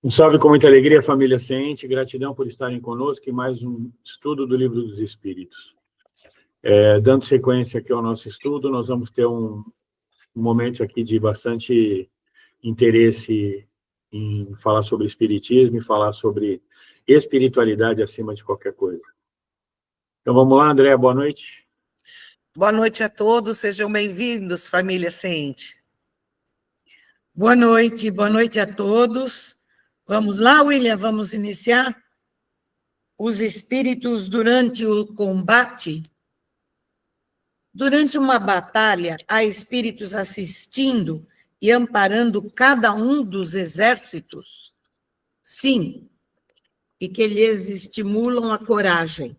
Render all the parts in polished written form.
Um salve com muita alegria, família Ciente, gratidão por estarem conosco em mais um estudo do Livro dos Espíritos. Dando sequência aqui ao nosso estudo, nós vamos ter um momento aqui de bastante interesse em falar sobre espiritismo e falar sobre espiritualidade acima de qualquer coisa. Então vamos lá, André, boa noite. Boa noite a todos, sejam bem-vindos, família Ciente. Boa noite a todos. Vamos lá, William, vamos iniciar? Os espíritos durante o combate. Durante uma batalha, há espíritos assistindo e amparando cada um dos exércitos? Sim, e que lhes estimulam a coragem.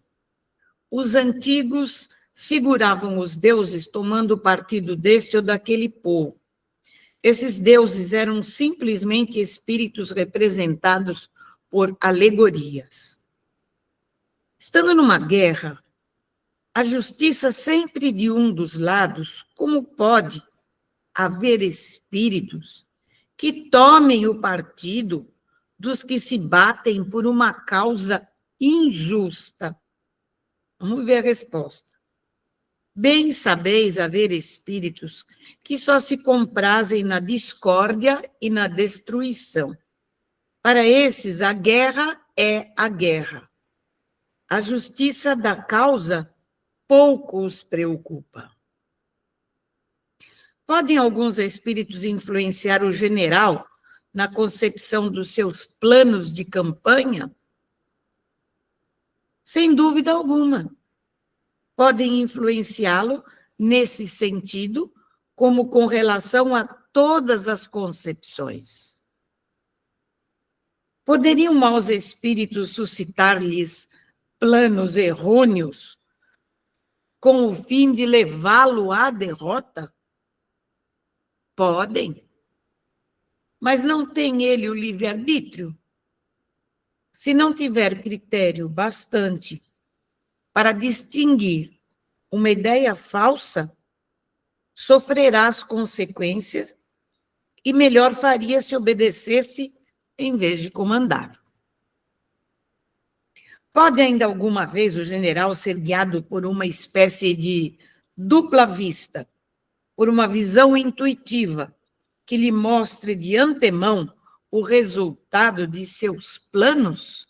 Os antigos figuravam os deuses tomando partido deste ou daquele povo. Esses deuses eram simplesmente espíritos representados por alegorias. Estando numa guerra, a justiça sempre de um dos lados, como pode haver espíritos que tomem o partido dos que se batem por uma causa injusta? Vamos ver a resposta. Bem sabeis haver espíritos que só se comprazem na discórdia e na destruição. Para esses, a guerra é a guerra. A justiça da causa pouco os preocupa. Podem alguns espíritos influenciar o general na concepção dos seus planos de campanha? Sem dúvida alguma. Podem influenciá-lo nesse sentido, como com relação a todas as concepções. Poderiam maus espíritos suscitar-lhes planos errôneos com o fim de levá-lo à derrota? Podem. Mas não tem ele o livre-arbítrio? Se não tiver critério bastante para distinguir uma ideia falsa, sofrerá as consequências e melhor faria se obedecesse em vez de comandar. Pode ainda alguma vez o general ser guiado por uma espécie de dupla vista, por uma visão intuitiva que lhe mostre de antemão o resultado de seus planos?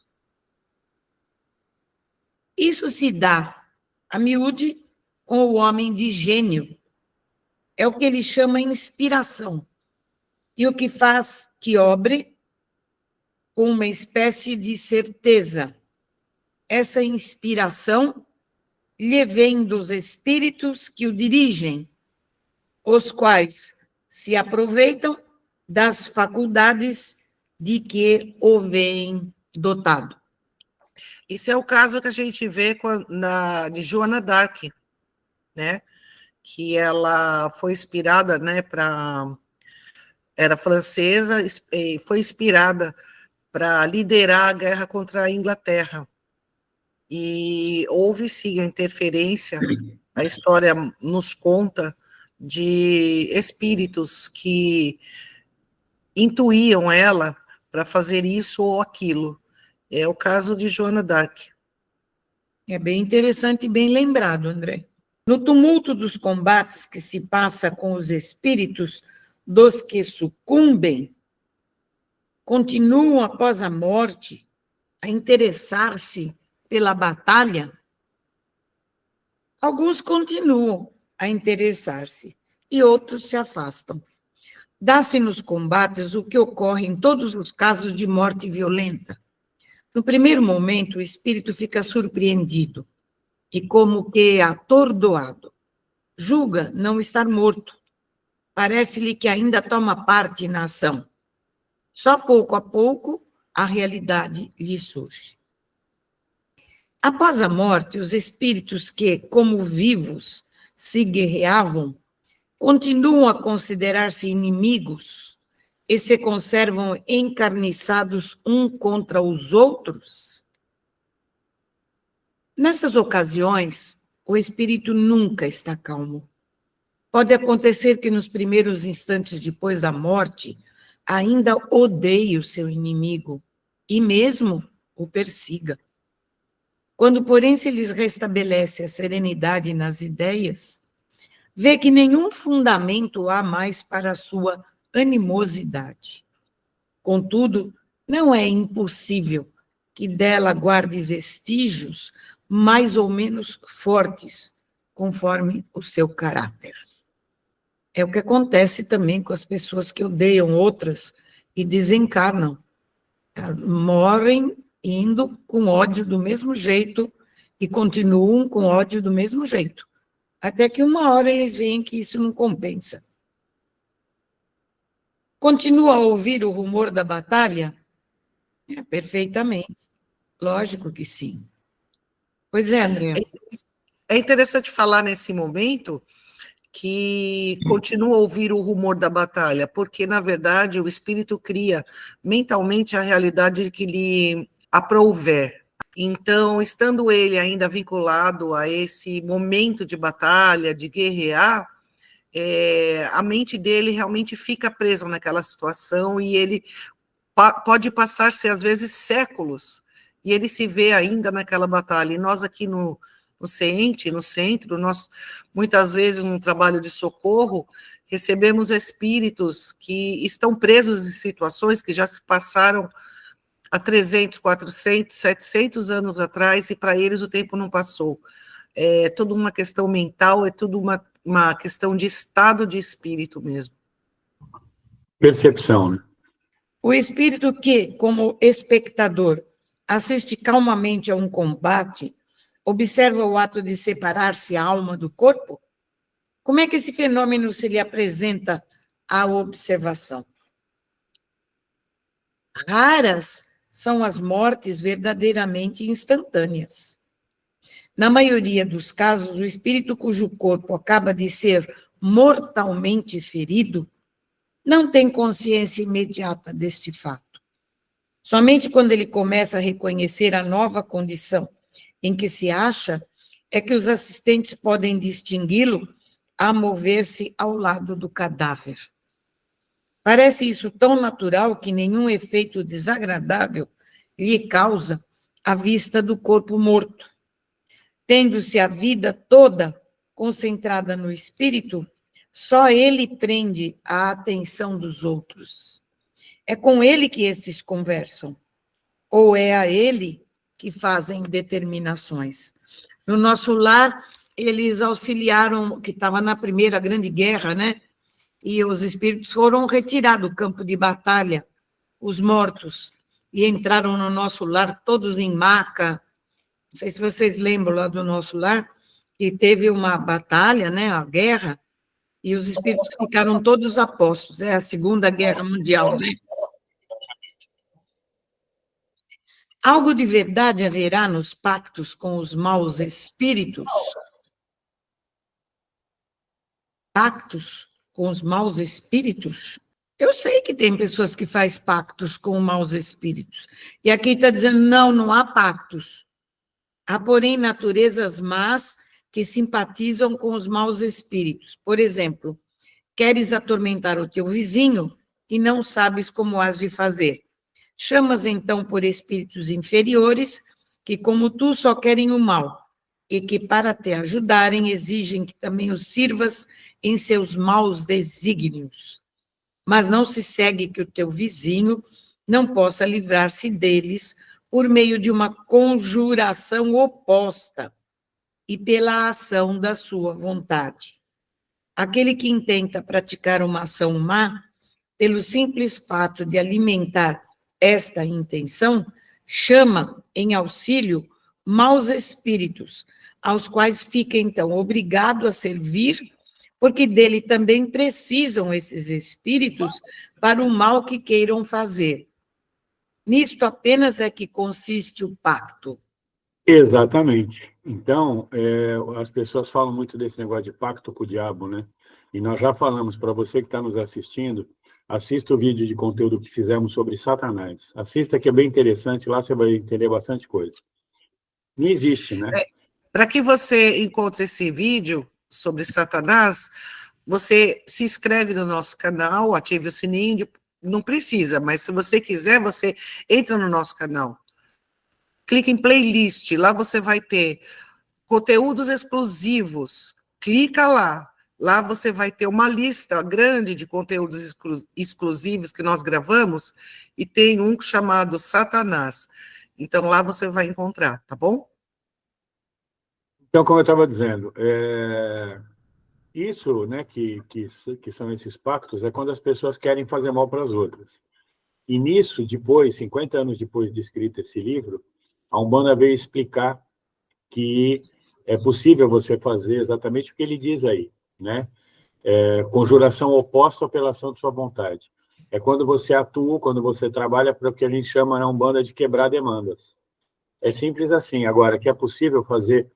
Isso se dá, a miúde, com o homem de gênio. É o que ele chama inspiração. E o que faz que obre com uma espécie de certeza. Essa inspiração lhe vem dos espíritos que o dirigem, os quais se aproveitam das faculdades de que o veem dotado. Isso é o caso que a gente vê de Joana d'Arc, né? Que ela foi inspirada, né, era francesa, e foi inspirada para liderar a guerra contra a Inglaterra. E houve, sim, a interferência, a história nos conta de espíritos que intuíam ela para fazer isso ou aquilo. É o caso de Joana d'Arc. É bem interessante e bem lembrado, André. No tumulto dos combates que se passa com os espíritos dos que sucumbem, continuam após a morte a interessar-se pela batalha? Alguns continuam a interessar-se e outros se afastam. Dá-se nos combates o que ocorre em todos os casos de morte violenta. No primeiro momento, o espírito fica surpreendido e como que atordoado. Julga não estar morto. Parece-lhe que ainda toma parte na ação. Só pouco a pouco, a realidade lhe surge. Após a morte, os espíritos que, como vivos, se guerreavam, continuam a considerar-se inimigos e se conservam encarniçados um contra os outros? Nessas ocasiões, o espírito nunca está calmo. Pode acontecer que nos primeiros instantes depois da morte, ainda odeie o seu inimigo e mesmo o persiga. Quando, porém, se lhes restabelece a serenidade nas ideias, vê que nenhum fundamento há mais para a sua animosidade. Contudo, não é impossível que dela guarde vestígios mais ou menos fortes, conforme o seu caráter. É o que acontece também com as pessoas que odeiam outras e desencarnam. Elas morrem indo com ódio do mesmo jeito e continuam com ódio do mesmo jeito. Até que uma hora eles veem que isso não compensa. Continua a ouvir o rumor da batalha? Perfeitamente. Lógico que sim. Pois é, André. É interessante falar nesse momento que continua a ouvir o rumor da batalha, porque, na verdade, o espírito cria mentalmente a realidade que lhe aprouver. Então, estando ele ainda vinculado a esse momento de batalha, de guerrear, a mente dele realmente fica presa naquela situação e ele pode passar-se, às vezes, séculos, e ele se vê ainda naquela batalha. E nós aqui no CENTE, no centro, nós, muitas vezes, no trabalho de socorro, recebemos espíritos que estão presos em situações que já se passaram há 300, 400, 700 anos atrás, e para eles o tempo não passou. É tudo uma questão mental, é tudo uma questão de estado de espírito mesmo. Percepção, né? O espírito que, como espectador, assiste calmamente a um combate, observa o ato de separar-se a alma do corpo? Como é que esse fenômeno se lhe apresenta à observação? Raras são as mortes verdadeiramente instantâneas. Na maioria dos casos, o espírito cujo corpo acaba de ser mortalmente ferido não tem consciência imediata deste fato. Somente quando ele começa a reconhecer a nova condição em que se acha, é que os assistentes podem distingui-lo a mover-se ao lado do cadáver. Parece isso tão natural que nenhum efeito desagradável lhe causa a vista do corpo morto. Tendo-se a vida toda concentrada no espírito, só ele prende a atenção dos outros. É com ele que estes conversam, ou é a ele que fazem determinações. No nosso lar, eles auxiliaram, que estava na Primeira Grande Guerra, né? E os espíritos foram retirados do campo de batalha, os mortos, e entraram no nosso lar todos em maca. Não sei se vocês lembram lá do nosso lar, e teve uma batalha, né? A guerra, e os espíritos ficaram todos apostos. É a Segunda Guerra Mundial, né? Algo de verdade haverá nos pactos com os maus espíritos? Pactos com os maus espíritos? Eu sei que tem pessoas que fazem pactos com maus espíritos. E aqui está dizendo, não há pactos. Há, porém, naturezas más que simpatizam com os maus espíritos. Por exemplo, queres atormentar o teu vizinho e não sabes como has de fazer. Chamas, então, por espíritos inferiores que, como tu, só querem o mal e que, para te ajudarem, exigem que também os sirvas em seus maus desígnios. Mas não se segue que o teu vizinho não possa livrar-se deles por meio de uma conjuração oposta e pela ação da sua vontade. Aquele que intenta praticar uma ação má, pelo simples fato de alimentar esta intenção, chama em auxílio maus espíritos, aos quais fica, então, obrigado a servir, porque dele também precisam esses espíritos para o mal que queiram fazer. Nisto apenas é que consiste o pacto. Exatamente. Então, as pessoas falam muito desse negócio de pacto com o diabo, né? E nós já falamos, para você que está nos assistindo, assista o vídeo de conteúdo que fizemos sobre Satanás. Assista, que é bem interessante, lá você vai entender bastante coisa. Não existe, né? Para que você encontre esse vídeo sobre Satanás, você se inscreve no nosso canal, ative o sininho, Não precisa, mas se você quiser, você entra no nosso canal. Clica em playlist, lá você vai ter conteúdos exclusivos. Clica lá. Lá você vai ter uma lista grande de conteúdos exclusivos que nós gravamos e tem um chamado Satanás. Então, lá você vai encontrar, tá bom? Então, como eu estava dizendo, isso, né, que são esses pactos, é quando as pessoas querem fazer mal para as outras. E nisso, depois, 50 anos depois de escrito esse livro, a Umbanda veio explicar que é possível você fazer exatamente o que ele diz aí, né? Conjuração oposta à apelação de sua vontade. É quando você atua, quando você trabalha para o que a gente chama na Umbanda de quebrar demandas. É simples assim. Agora, que é possível fazer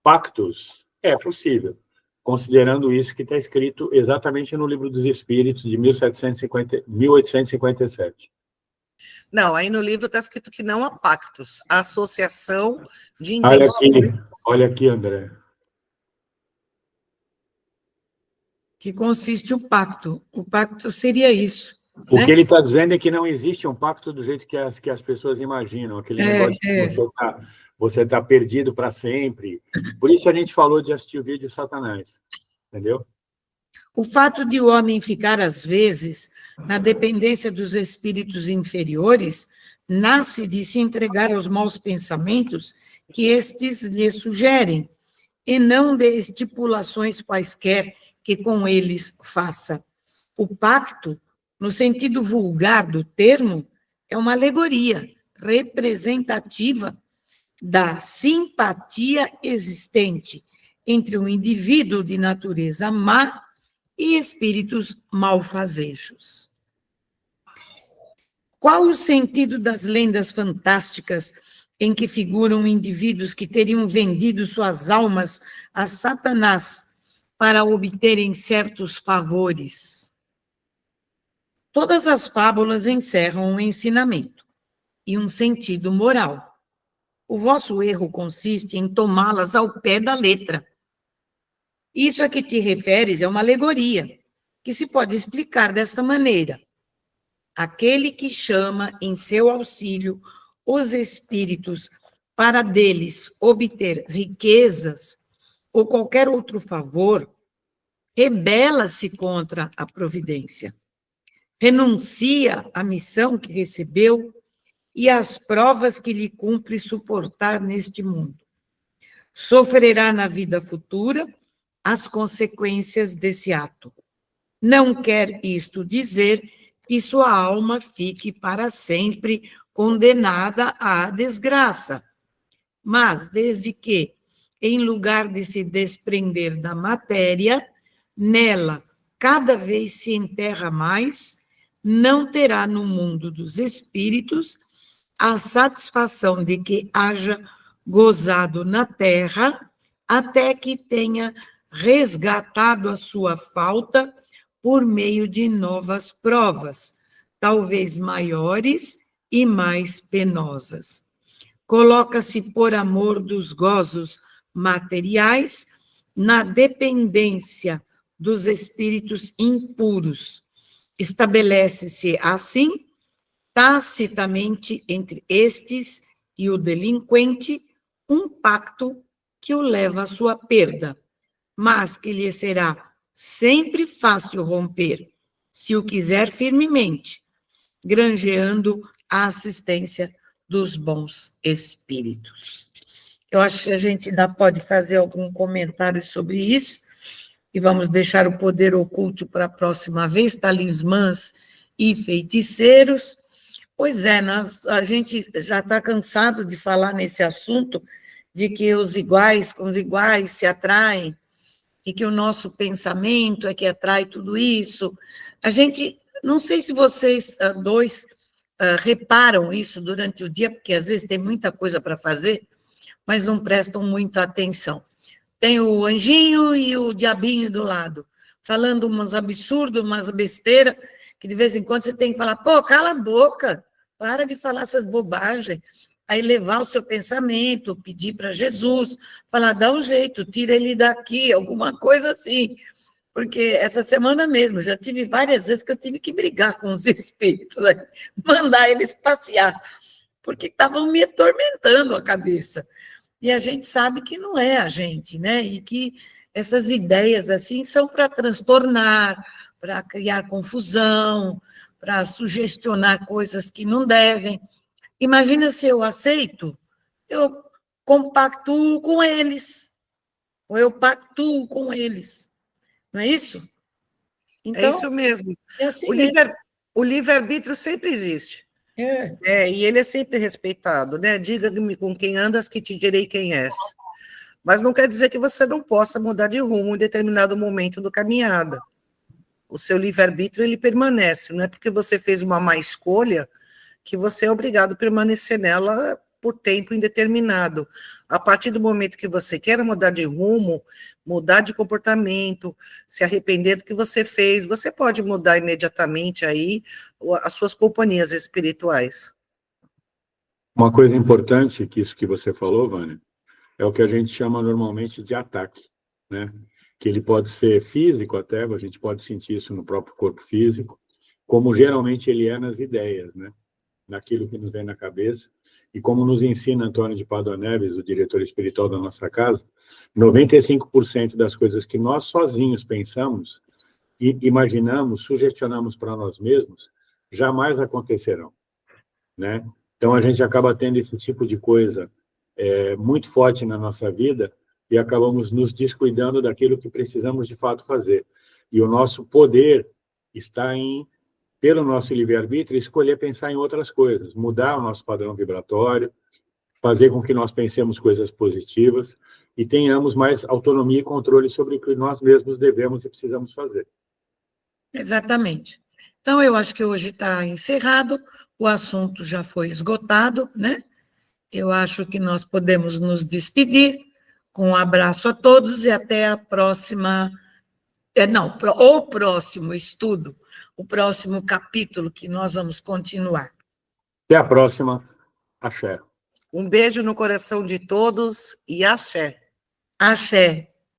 pactos? É possível, considerando isso que está escrito exatamente no Livro dos Espíritos, de 1857. Não, aí no livro está escrito que não há pactos, há associação de intenções. Olha aqui, André. Que consiste o pacto. O pacto seria isso. O né? que ele está dizendo é que não existe um pacto do jeito que as pessoas imaginam, aquele negócio de você tá perdido para sempre. Por isso a gente falou de assistir o vídeo Satanás, entendeu? O fato de o homem ficar, às vezes, na dependência dos espíritos inferiores, nasce de se entregar aos maus pensamentos que estes lhe sugerem, e não de estipulações quaisquer que com eles faça. O pacto, no sentido vulgar do termo, é uma alegoria representativa da simpatia existente entre um indivíduo de natureza má e espíritos malfazejos. Qual o sentido das lendas fantásticas em que figuram indivíduos que teriam vendido suas almas a Satanás para obterem certos favores? Todas as fábulas encerram um ensinamento e um sentido moral. O vosso erro consiste em tomá-las ao pé da letra. Isso a que te referes é uma alegoria, que se pode explicar desta maneira. Aquele que chama em seu auxílio os espíritos para deles obter riquezas ou qualquer outro favor, rebela-se contra a providência. Renuncia à missão que recebeu e às provas que lhe cumpre suportar neste mundo. Sofrerá na vida futura as consequências desse ato. Não quer isto dizer que sua alma fique para sempre condenada à desgraça, mas desde que, em lugar de se desprender da matéria, nela cada vez se enterra mais, não terá no mundo dos espíritos a satisfação de que haja gozado na terra, até que tenha resgatado a sua falta por meio de novas provas, talvez maiores e mais penosas. Coloca-se por amor dos gozos materiais na dependência dos espíritos impuros. Estabelece-se, assim, tacitamente entre estes e o delinquente um pacto que o leva à sua perda, mas que lhe será sempre fácil romper, se o quiser firmemente, granjeando a assistência dos bons espíritos. Eu acho que a gente ainda pode fazer algum comentário sobre isso, e vamos deixar o poder oculto para a próxima vez, talismãs e feiticeiros. Pois é, a gente já está cansado de falar nesse assunto, de que os iguais com os iguais se atraem, e que o nosso pensamento é que atrai tudo isso. A gente, não sei se vocês dois reparam isso durante o dia, porque às vezes tem muita coisa para fazer, mas não prestam muita atenção. Tem o anjinho e o diabinho do lado, falando uns absurdos, umas besteiras, que de vez em quando você tem que falar, pô, cala a boca, para de falar essas bobagens. Aí levar o seu pensamento, pedir para Jesus, falar, dá um jeito, tira ele daqui, alguma coisa assim. Porque essa semana mesmo, já tive várias vezes que eu tive que brigar com os espíritos, né? Mandar eles passear, porque estavam me atormentando a cabeça. E a gente sabe que não é a gente, né? E que essas ideias assim são para transtornar, para criar confusão, para sugestionar coisas que não devem. Imagina se eu aceito, eu compactuo com eles, ou eu pactuo com eles. Não é isso? É isso mesmo. É assim mesmo. O livre-arbítrio sempre existe. E ele é sempre respeitado, né? Diga-me com quem andas que te direi quem és. Mas não quer dizer que você não possa mudar de rumo em determinado momento da caminhada. O seu livre-arbítrio, ele permanece. Não é porque você fez uma má escolha que você é obrigado a permanecer nela por tempo indeterminado. A partir do momento que você quer mudar de rumo, mudar de comportamento, se arrepender do que você fez, você pode mudar imediatamente aí as suas companhias espirituais. Uma coisa importante que isso que você falou, Vânia, é o que a gente chama normalmente de ataque, né? Que ele pode ser físico até, a gente pode sentir isso no próprio corpo físico, como geralmente ele é nas ideias, né? Naquilo que nos vem na cabeça. E como nos ensina Antônio de Pádua Neves, o diretor espiritual da nossa casa, 95% das coisas que nós sozinhos pensamos e imaginamos, sugestionamos para nós mesmos, jamais acontecerão, né? Então, a gente acaba tendo esse tipo de coisa muito forte na nossa vida e acabamos nos descuidando daquilo que precisamos de fato fazer. E o nosso poder está em, pelo nosso livre-arbítrio, escolher pensar em outras coisas, mudar o nosso padrão vibratório, fazer com que nós pensemos coisas positivas e tenhamos mais autonomia e controle sobre o que nós mesmos devemos e precisamos fazer. Exatamente. Então, eu acho que hoje está encerrado, o assunto já foi esgotado, né? Eu acho que nós podemos nos despedir com um abraço a todos e até a próxima... o próximo estudo, o próximo capítulo que nós vamos continuar. Até a próxima. Axé. Um beijo no coração de todos e axé. Axé.